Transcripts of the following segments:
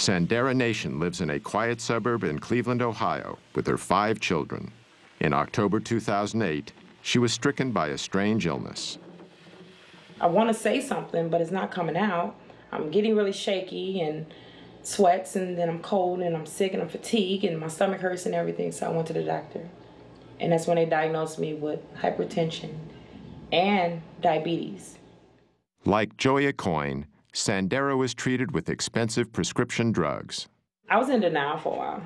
Sandera Nation lives in a quiet suburb in Cleveland, Ohio, with her 5 children. In October 2008, she was stricken by a strange illness. I want to say something, but it's not coming out. I'm getting really shaky and sweats, and then I'm cold and I'm sick and I'm fatigued and my stomach hurts and everything, so I went to the doctor. And that's when they diagnosed me with hypertension and diabetes. Like Joya Coyne, Sandera was treated with expensive prescription drugs. I was in denial for a while.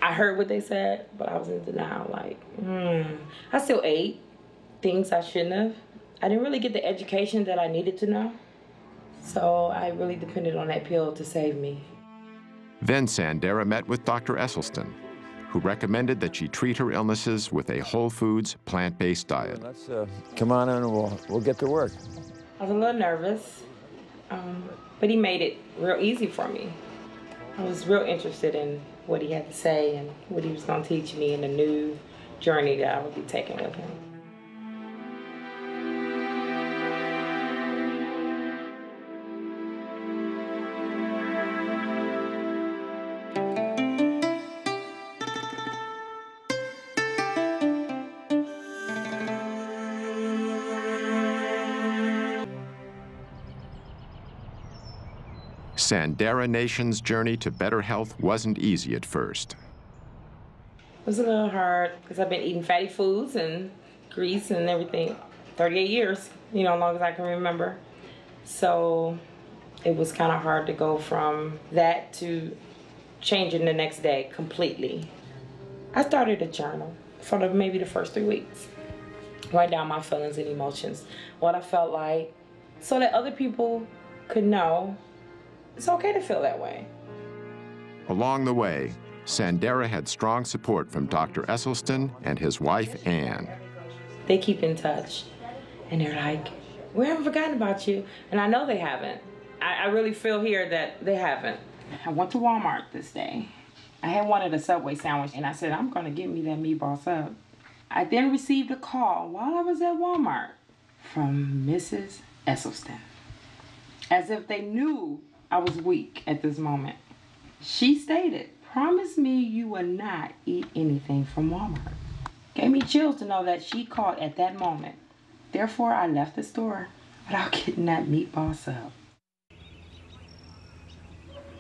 I heard what they said, but I was in denial, like, I still ate things I shouldn't have. I didn't really get the education that I needed to know, so I really depended on that pill to save me. Then Sandera met with Dr. Esselstyn, who recommended that she treat her illnesses with a whole foods, plant-based diet. Let's come on in and we'll get to work. I was a little nervous, but he made it real easy for me. I was real interested in what he had to say and what he was going to teach me in the new journey that I would be taking with him. Sandera Nation's journey to better health wasn't easy at first. It was a little hard because I've been eating fatty foods and grease and everything 38 years, you know, as long as I can remember. So it was kind of hard to go from that to changing the next day completely. I started a journal for maybe the first 3 weeks. Write down my feelings and emotions, what I felt like, so that other people could know it's okay to feel that way. Along the way, Sandera had strong support from Dr. Esselstyn and his wife, Ann. They keep in touch, and they're like, we haven't forgotten about you. And I know they haven't. I really feel here that they haven't. I went to Walmart this day. I had wanted a Subway sandwich, and I said, I'm going to get me that meatball sub. I then received a call while I was at Walmart from Mrs. Esselstyn, as if they knew I was weak at this moment. She stated, promise me you will not eat anything from Walmart. Gave me chills to know that she called at that moment. Therefore, I left the store without getting that meatball sub.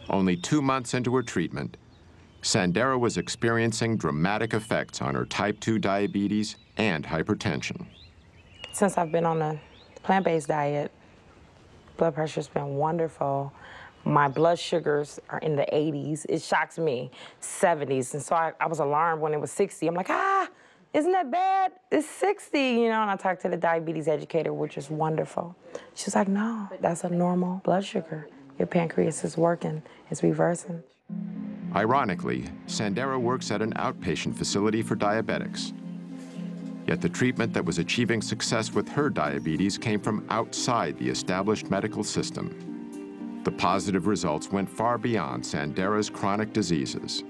Only 2 months into her treatment, Sandera was experiencing dramatic effects on her type 2 diabetes and hypertension. Since I've been on a plant-based diet, blood pressure's been wonderful. My blood sugars are in the 80s. It shocks me, 70s. And so I was alarmed when it was 60. I'm like, isn't that bad? It's 60, you know? And I talked to the diabetes educator, which is wonderful. She's like, no, that's a normal blood sugar. Your pancreas is working, it's reversing. Ironically, Sandera works at an outpatient facility for diabetics. Yet the treatment that was achieving success with her diabetes came from outside the established medical system. The positive results went far beyond Sandera's chronic diseases.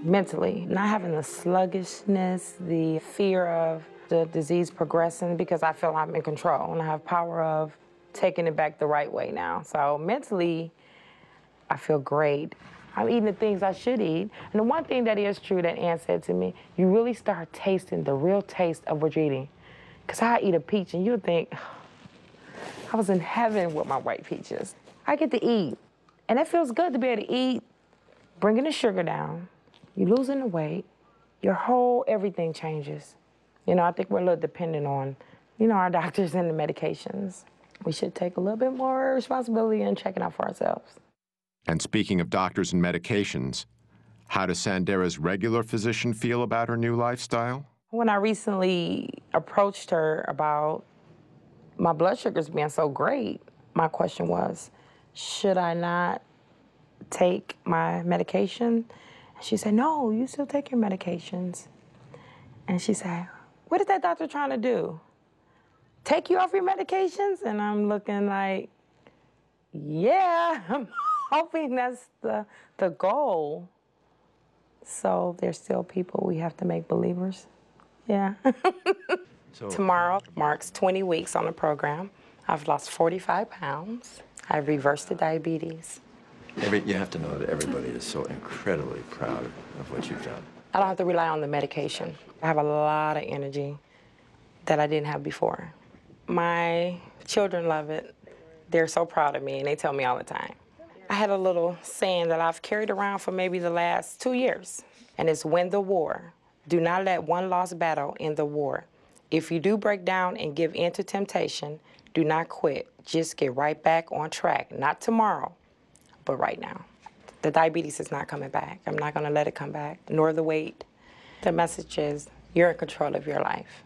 Mentally, not having the sluggishness, the fear of the disease progressing, because I feel I'm in control and I have power of taking it back the right way now. So mentally, I feel great. I'm eating the things I should eat. And the one thing that is true that Ann said to me, you really start tasting the real taste of what you're eating. Because I eat a peach and you'll think, I was in heaven with my white peaches. I get to eat. And it feels good to be able to eat, bringing the sugar down, you losing the weight, your whole everything changes. You know, I think we're a little dependent on, you know, our doctors and the medications. We should take a little bit more responsibility in checking out for ourselves. And speaking of doctors and medications, how does Sandera's regular physician feel about her new lifestyle? When I recently approached her about my blood sugars being so great, my question was, should I not take my medication? And she said, no, you still take your medications. And she said, what is that doctor trying to do? Take you off your medications? And I'm looking like, yeah, I'm hoping that's the goal. So there's still people we have to make believers. Yeah. Tomorrow marks 20 weeks on the program. I've lost 45 pounds. I've reversed the diabetes. You have to know that everybody is so incredibly proud of what you've done. I don't have to rely on the medication. I have a lot of energy that I didn't have before. My children love it. They're so proud of me, and they tell me all the time. I had a little saying that I've carried around for maybe the last 2 years, and it's win the war. Do not let one lost battle end the war. If you do break down and give in to temptation, do not quit. Just get right back on track. Not tomorrow, but right now. The diabetes is not coming back. I'm not going to let it come back, nor the weight. The message is you're in control of your life.